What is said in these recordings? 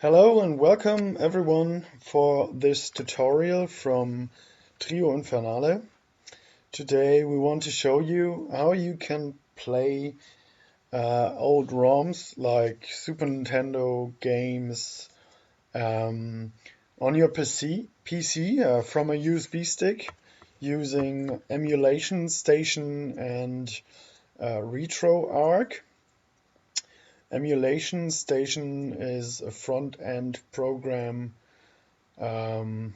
Hello and welcome everyone for this tutorial from Trio Infernale. Today we want to show you how you can play old ROMs like Super Nintendo games on your PC from a USB stick using EmulationStation and RetroArch. EmulationStation is a front-end program that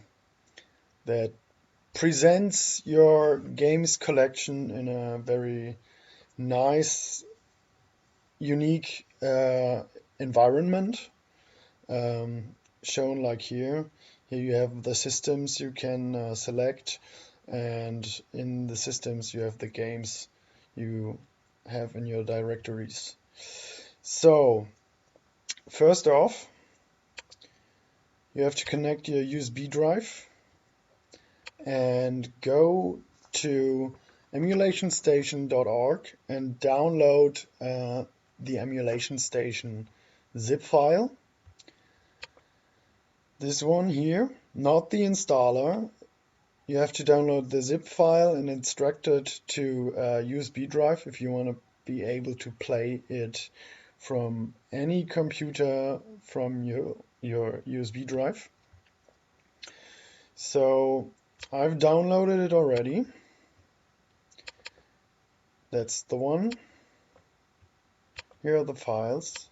presents your games collection in a very nice, unique environment, shown like here. Here you have the systems you can select, and in the systems you have the games you have in your directories. So, first off, you have to connect your USB drive and go to EmulationStation.org and download the EmulationStation zip file. This one here, not the installer. You have to download the zip file and extract it to a USB drive if you want to be able to play it from any computer from your USB drive. So I've downloaded it already. That's the one. Here are the files.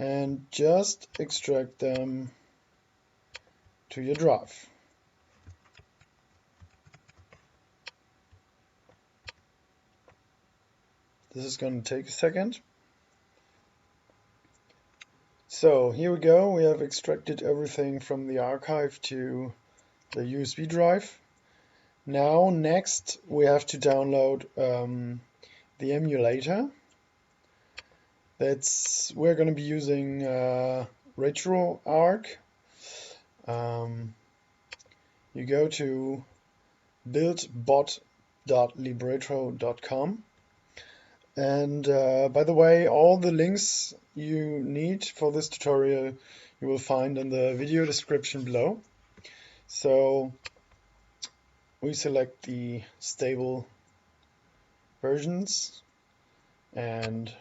And just extract them to your drive. This is going to take a second. So here we go. We have extracted everything from the archive to the USB drive. Now next we have to download the emulator. We're going to be using RetroArch. You go to buildbot.libretro.com, and by the way, all the links you need for this tutorial you will find in the video description below. So we select the stable versions, and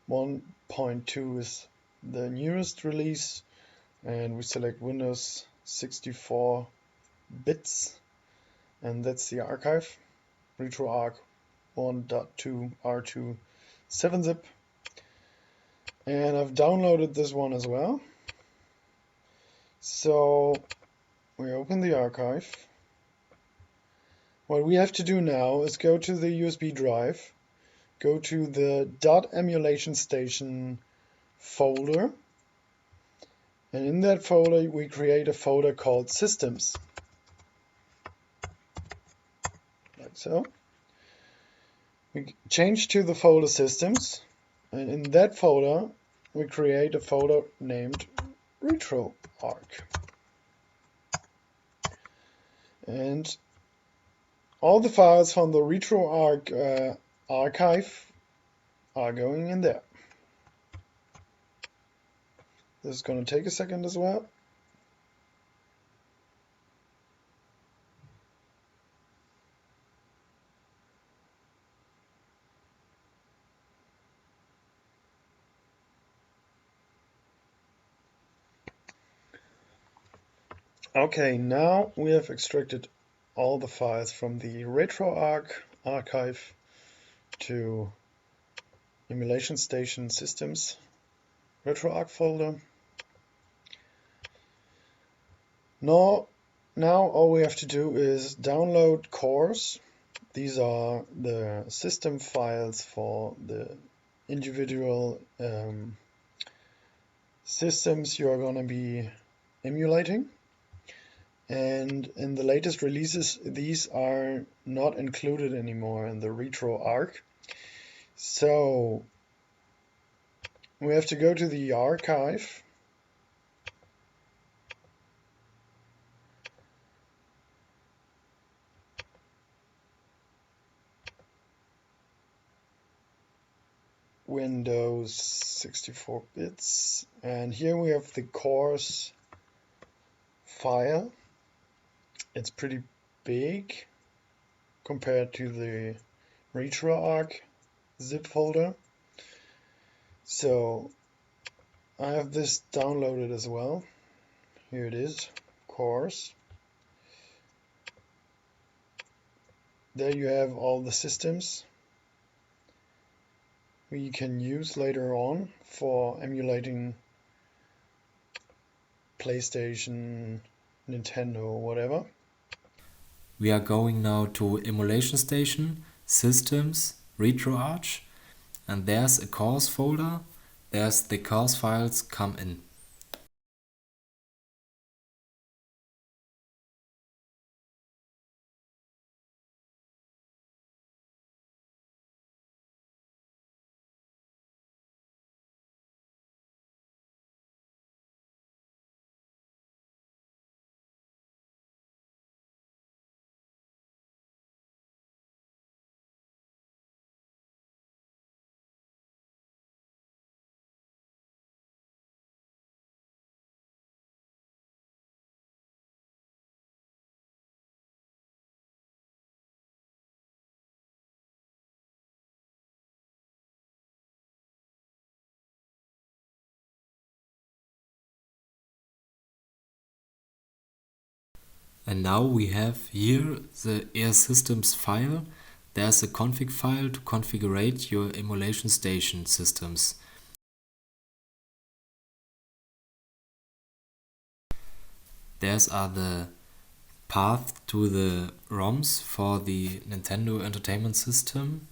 1.2 is the newest release, and we select Windows 64 bits, and that's the archive, RetroArch 1.2 R2 7-zip, and I've downloaded this one as well. So we open the archive. What we have to do now is go to the USB drive, go to the .EmulationStation folder, and in that folder we create a folder called Systems, like so. We change to the folder Systems, and in that folder we create a folder named RetroArch. And all the files from the RetroArch archive are going in there. This is going to take a second as well. Okay, now we have extracted all the files from the RetroArch archive to EmulationStation Systems RetroArch folder. Now all we have to do is download cores. These are the system files for the individual systems you are going to be emulating. And in the latest releases, these are not included anymore in the RetroArch. So we have to go to the archive, Windows 64 bits, and here we have the course file. It's pretty big compared to the RetroArch zip folder. So I have this downloaded as well. Here it is, course. There you have all the systems we can use later on for emulating PlayStation, Nintendo, whatever. We are going now to EmulationStation, Systems, RetroArch, and there's a course folder. There's the course files come in. And now we have here the Air Systems file. There's a config file to configure your EmulationStation systems. There's the path to the ROMs for the Nintendo Entertainment System.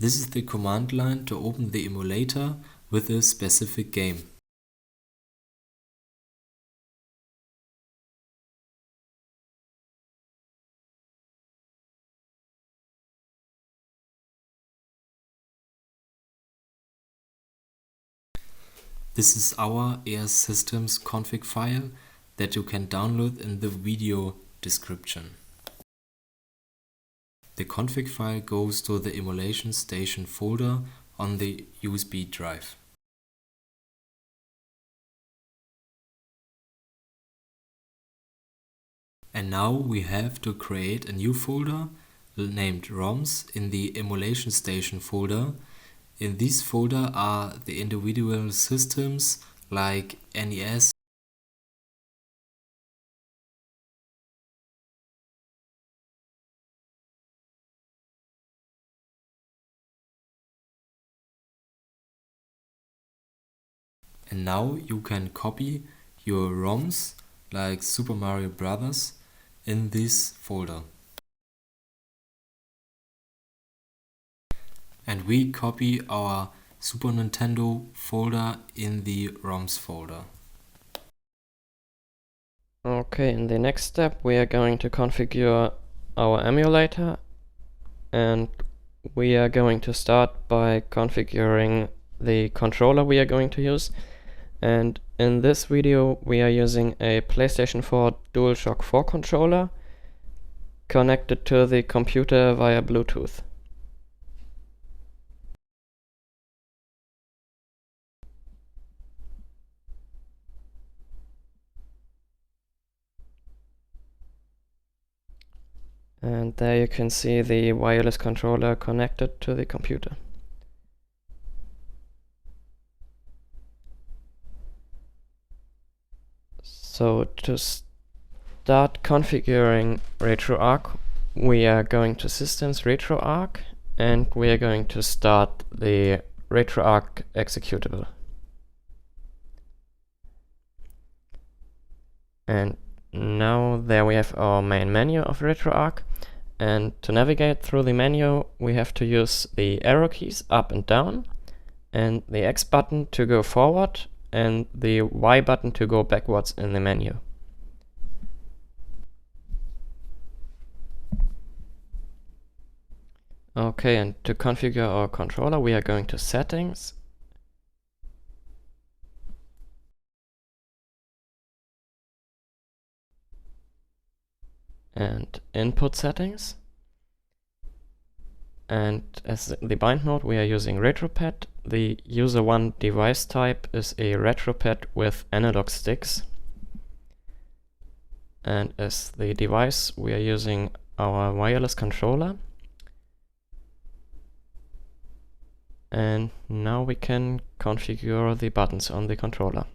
This is the command line to open the emulator with a specific game. This is our Air Systems config file that you can download in the video description. The config file goes to the EmulationStation folder on the USB drive. And now we have to create a new folder named ROMs in the EmulationStation folder. In this folder are the individual systems like NES, and now you can copy your ROMs like Super Mario Bros. In this folder. And we copy our Super Nintendo folder in the ROMs folder. Okay, in the next step we are going to configure our emulator, and we are going to start by configuring the controller we are going to use. And in this video we are using a PlayStation 4 DualShock 4 controller connected to the computer via Bluetooth. And there you can see the wireless controller connected to the computer. So to start configuring RetroArch, we are going to Systems, RetroArch, and we are going to start the RetroArch executable. And now there we have our main menu of RetroArch, and to navigate through the menu we have to use the arrow keys up and down, and the X button to go forward, and the Y button to go backwards in the menu. Okay, and to configure our controller we are going to Settings, and input settings. And as the bind mode, we are using RetroPad. The user1 device type is a RetroPad with analog sticks. And as the device, we are using our wireless controller. And now we can configure the buttons on the controller.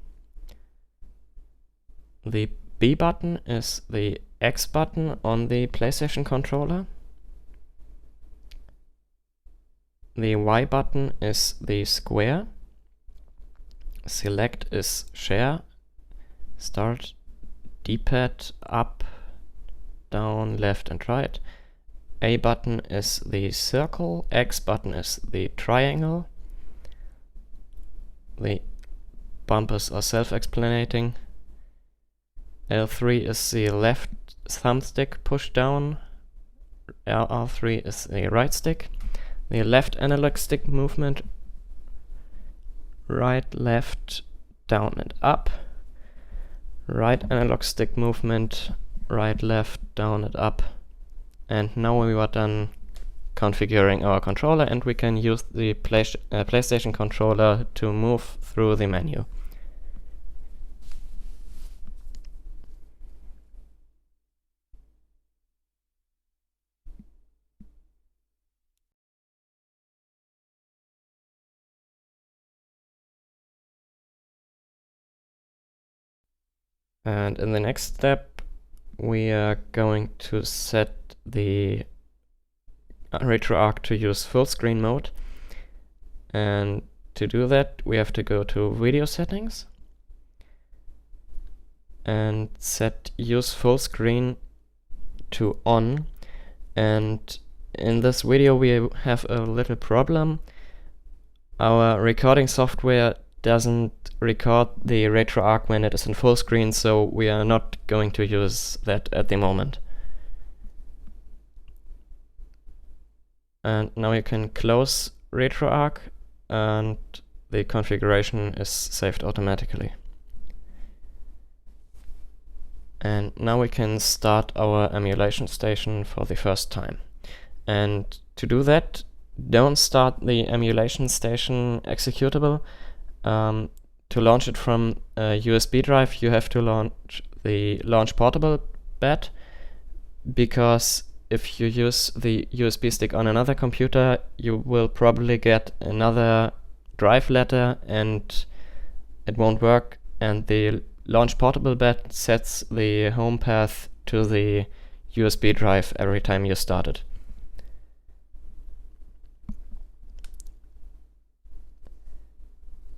The B button is the X button on the PlayStation controller. The Y button is the square. Select is share. Start, D-pad, up, down, left and right. A button is the circle. X button is the triangle. The bumpers are self-explanating. L3 is the left thumbstick push down. R3 is the right stick. The left analog stick movement, right, left, down and up. Right analog stick movement, right, left, down and up. And now we are done configuring our controller, and we can use the PlayStation controller to move through the menu. And in the next step, we are going to set the RetroArch to use full screen mode. And to do that, we have to go to Video Settings and set Use Full Screen to On. And in this video, we have a little problem. Our recording software doesn't record the RetroArch when it is in full screen, so we are not going to use that at the moment. And now you can close RetroArch and the configuration is saved automatically. And now we can start our EmulationStation for the first time. And to do that, don't start the EmulationStation executable. To launch it from a USB drive, you have to launch the Launch Portable bed, because if you use the USB stick on another computer, you will probably get another drive letter and it won't work, and the Launch Portable bed sets the home path to the USB drive every time you start it.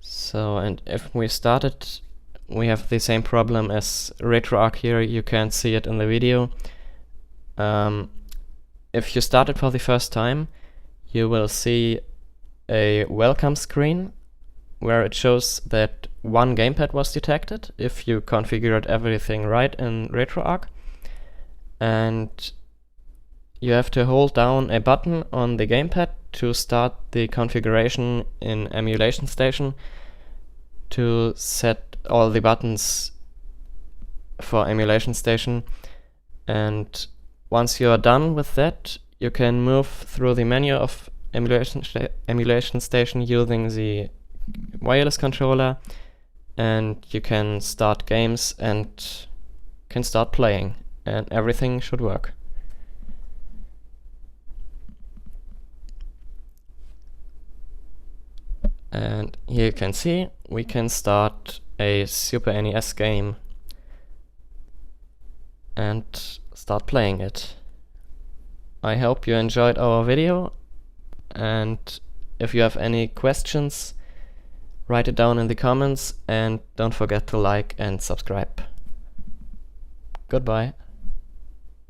So, and if we start it, we have the same problem as RetroArch here. You can't see it in the video. If you start it for the first time, you will see a welcome screen where it shows that one gamepad was detected if you configured everything right in RetroArch. And you have to hold down a button on the gamepad to start the configuration in EmulationStation to set all the buttons for EmulationStation. And once you are done with that, you can move through the menu of EmulationStation using the wireless controller, and you can start games and can start playing, and everything should work. And here you can see we can start a Super NES game and start playing it. I hope you enjoyed our video, and if you have any questions, write it down in the comments, and don't forget to like and subscribe. Goodbye.